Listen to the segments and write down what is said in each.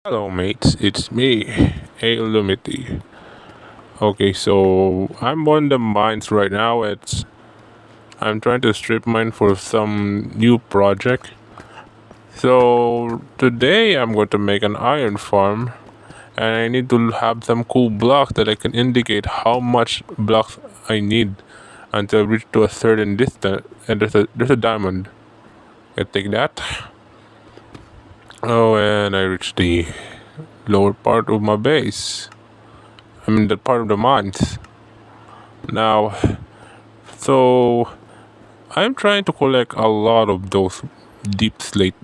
Hello, mates. It's me, Alumity. Okay, so I'm on the mines right now. I'm trying to strip mine for some new project. So today I'm going to make an iron farm, and I need to have some cool blocks that I can indicate how much blocks I need until I reach to a certain distance. And there's a diamond. I take that. Oh, and I reach the lower part of my base. I mean the part of the mines. Now, so I'm trying to collect a lot of those deep slate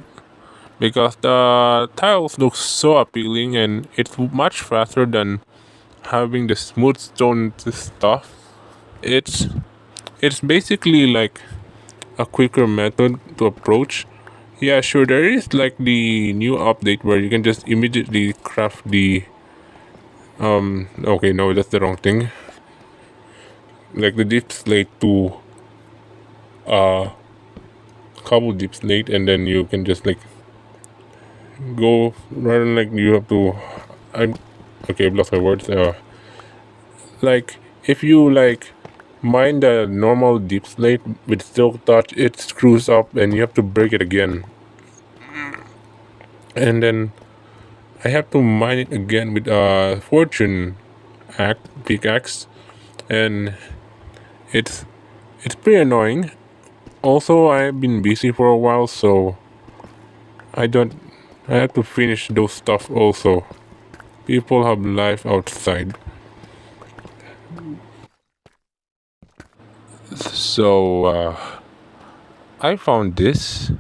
because the tiles look so appealing and it's much faster than having the smooth stone stuff. It's it's basically like a quicker method to approach. Yeah, sure, there is like the new update where you can just immediately craft the okay, no, that's the wrong thing. Like the deep slate to cobble deep slate, and then you can just like go rather than like you have to. I'm okay. I've lost my words. Like if you like mine the normal deep slate with silk touch, it screws up and you have to break it again. And then I have to mine it again with a fortune act pickaxe, and it's it's pretty annoying. Also, I've been busy for a while, so I don't. I have to finish those stuff also. People have life outside. So, I found this.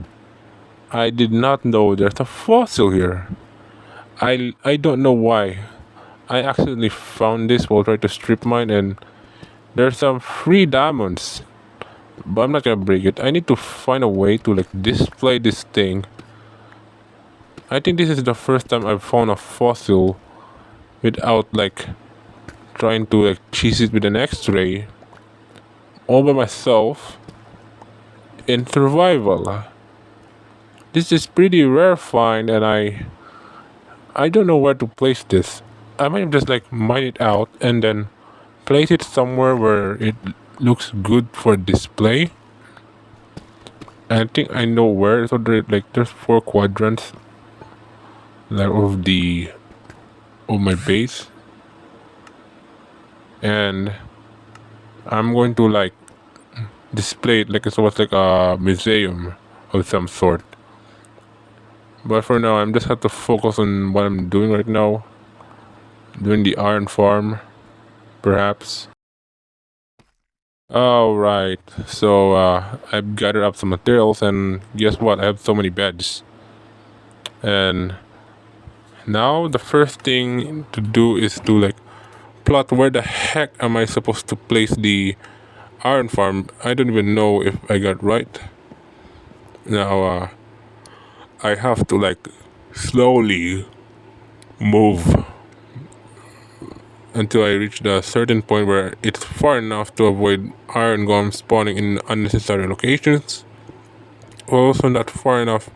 I did not know there's a fossil here. I don't know why. I accidentally found this while trying to strip mine, and there's some free diamonds. But I'm not gonna break it. I need to find a way to like display this thing. I think this is the first time I've found a fossil without like trying to like cheese it with an X-ray all by myself in survival. This is pretty rare find, and I don't know where to place this. I might just like mine it out and then place it somewhere where it looks good for display. And I think I know where. So there's 4 quadrants like of my base, and I'm going to like display it like it's almost like a museum of some sort. But for now, I'm just have to focus on what I'm doing right now. Doing the iron farm, perhaps. Alright, so I've gathered up some materials, and guess what? I have so many beds. And now the first thing to do is to like plot where the heck am I supposed to place the iron farm. I don't even know if I got right. Now I have to like slowly move until I reach the certain point where it's far enough to avoid iron golems spawning in unnecessary locations, but also not far enough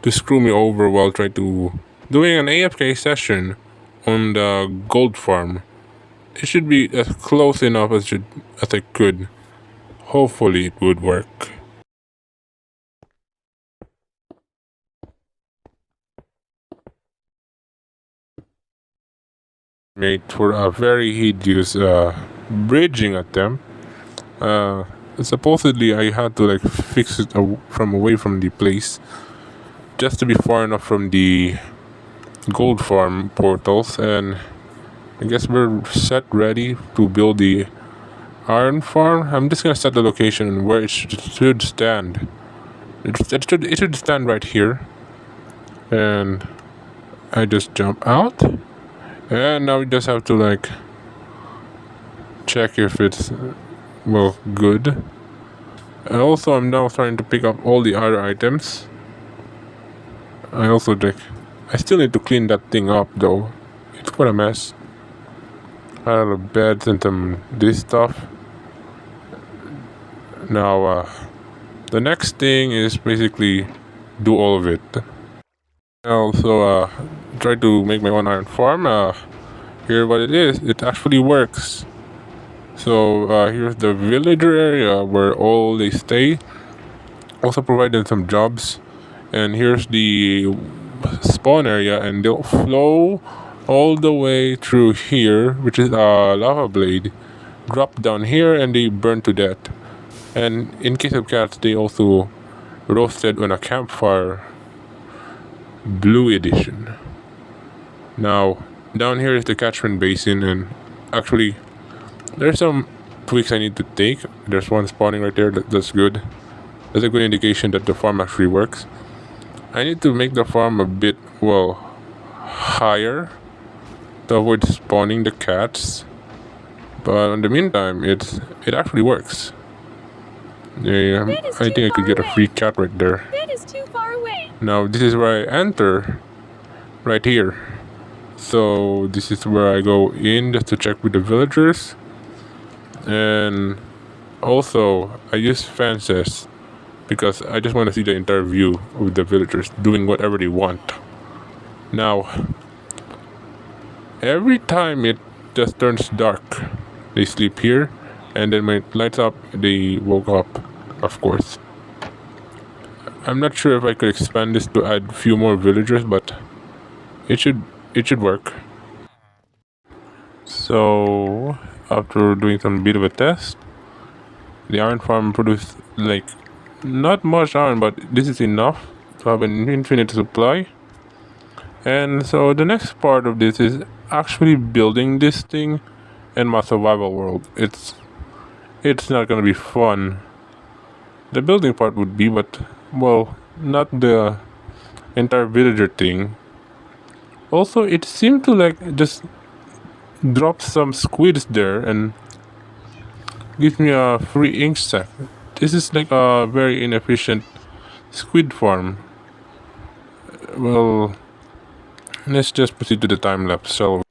to screw me over while trying to doing an AFK session on the gold farm. It should be as close enough as I could. Hopefully it would work. Made for a very hideous bridging attempt. Supposedly I had to like fix it from away from the place just to be far enough from the gold farm portals, and I guess we're set ready to build the iron farm. I'm just gonna set the location where it should stand. It should stand right here, and I just jump out, and now we just have to like check if it's well good. And also I'm now starting to pick up all the other items. I still need to clean that thing up though. It's quite a mess. I have a bed and some this stuff. Now the next thing is basically do all of it. Also try to make my own iron farm. Here what it is. It actually works. So here's the villager area where all they stay. Also provided some jobs. And here's the spawn area, and they'll flow all the way through here, which is a lava blade. Drop down here and they burn to death. And in case of cats, they also roasted on a campfire. Blue edition. Now down here is the catchment basin, and actually there's some tweaks I need to take. There's one spawning right there. That's good. That's a good indication that the farm actually works. I need to make the farm a bit, well, higher to avoid spawning the cats. But in the meantime, it actually works. Yeah, I think I could get a free cat right there. That is too far away. Now this is where I enter, right here. So this is where I go in just to check with the villagers. And also I use fences because I just want to see the entire view of the villagers doing whatever they want. Now every time it just turns dark, they sleep here, and then when it lights up, they woke up, of course. I'm not sure if I could expand this to add a few more villagers, but it should work. So after doing some bit of a test, the iron farm produced like not much iron, but this is enough to have an infinite supply. And so the next part of this is actually building this thing in my survival world. It's not gonna be fun. The building part would be, but well, not the entire villager thing. Also, it seemed to like just drop some squids there and gives me a free ink sack. This is like a very inefficient squid farm. Well, let's just proceed to the time lapse, shall we?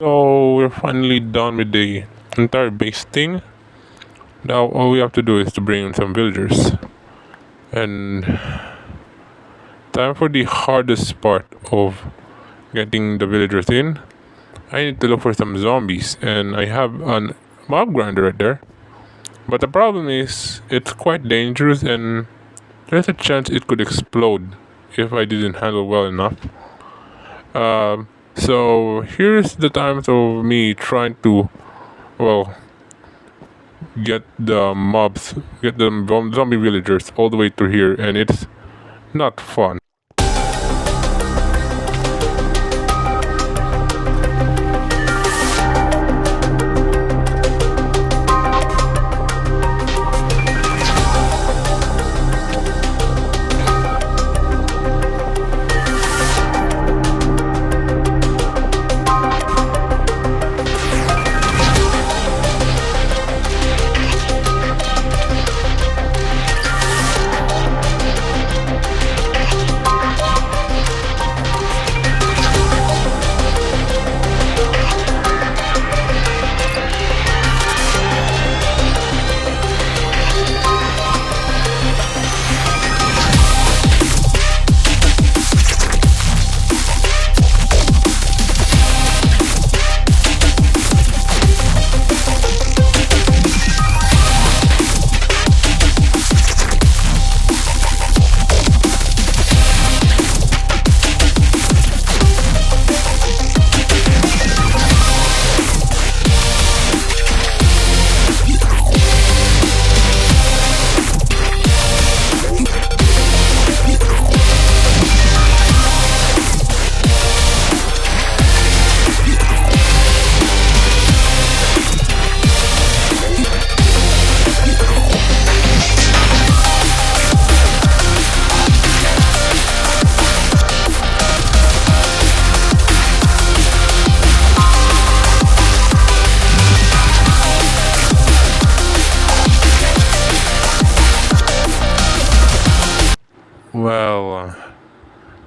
So we're finally done with the entire base thing. Now all we have to do is to bring in some villagers. And time for the hardest part of getting the villagers in. I need to look for some zombies, and I have a mob grinder right there. But the problem is it's quite dangerous, and there's a chance it could explode if I didn't handle well enough. So here's the times of me trying to, well, get the zombie villagers all the way through here, and it's not fun.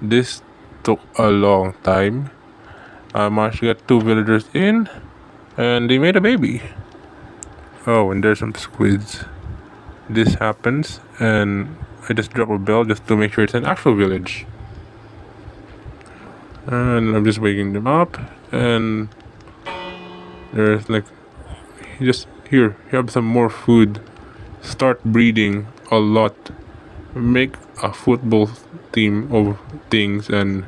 This took a long time. I managed to get 2 villagers in, and they made a baby. Oh, and there's some squids. This happens, and I just drop a bell just to make sure it's an actual village. And I'm just waking them up, and there's like, just here, you have some more food. Start breeding a lot. Make a football team of things, and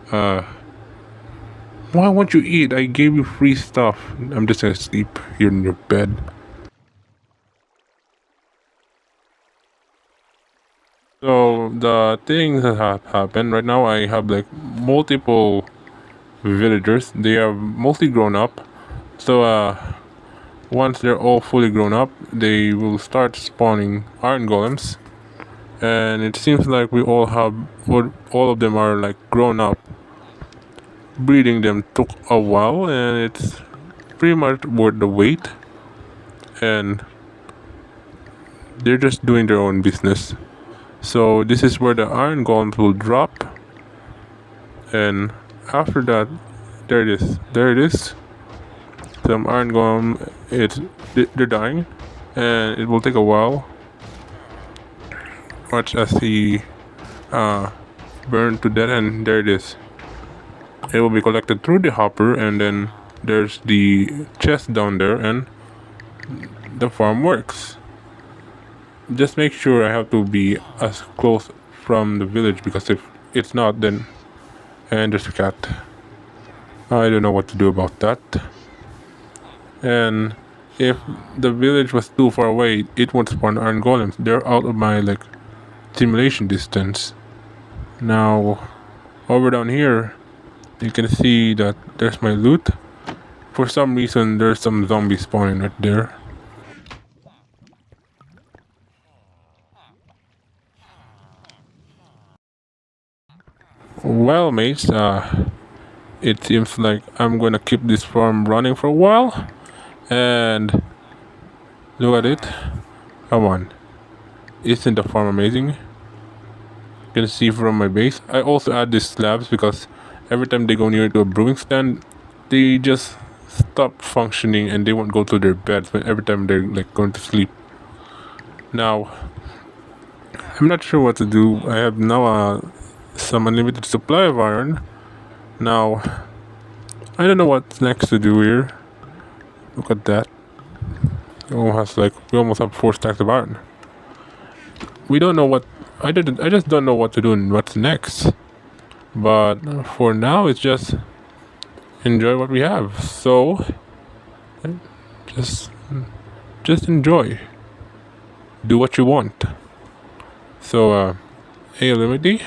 why won't you eat? I gave you free stuff. I'm just gonna sleep here in your bed. So the things that have happened right now, I have like multiple villagers. They are mostly grown up. So once they're all fully grown up, they will start spawning iron golems. And it seems like we all have, all of them are like grown up. Breeding them took a while, and it's pretty much worth the wait. And they're just doing their own business. So this is where the iron golems will drop, and after that, there it is. There it is. Some iron golem. They're dying, and it will take a while. Watch as he burn to death, and there it is. It will be collected through the hopper, and then there's the chest down there, and the farm works. Just make sure I have to be as close from the village, because if it's not, then and there's a cat. I don't know what to do about that. And if the village was too far away, it won't spawn iron golems. They're out of my like simulation distance. Now over down here, you can see that there's my loot. For some reason, there's some zombies spawning right there. Well, mates, it seems like I'm gonna keep this farm running for a while. And look at it. Come on. Isn't the farm amazing? You can see from my base. I also add these slabs because every time they go near to a brewing stand, they just stop functioning and they won't go to their beds every time they're like going to sleep. Now, I'm not sure what to do. I have now some unlimited supply of iron. Now, I don't know what's next to do here. Look at that. We almost have 4 stacks of iron. We don't know what I just don't know what to do and what's next. But for now, it's just enjoy what we have. So just just enjoy. Do what you want. So hey Liberty.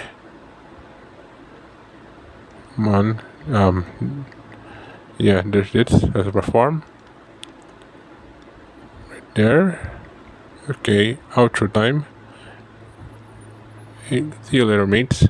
Come on. Yeah, there's it. There's a farm. Right there. Okay, outro time. Hey, see you later, mates.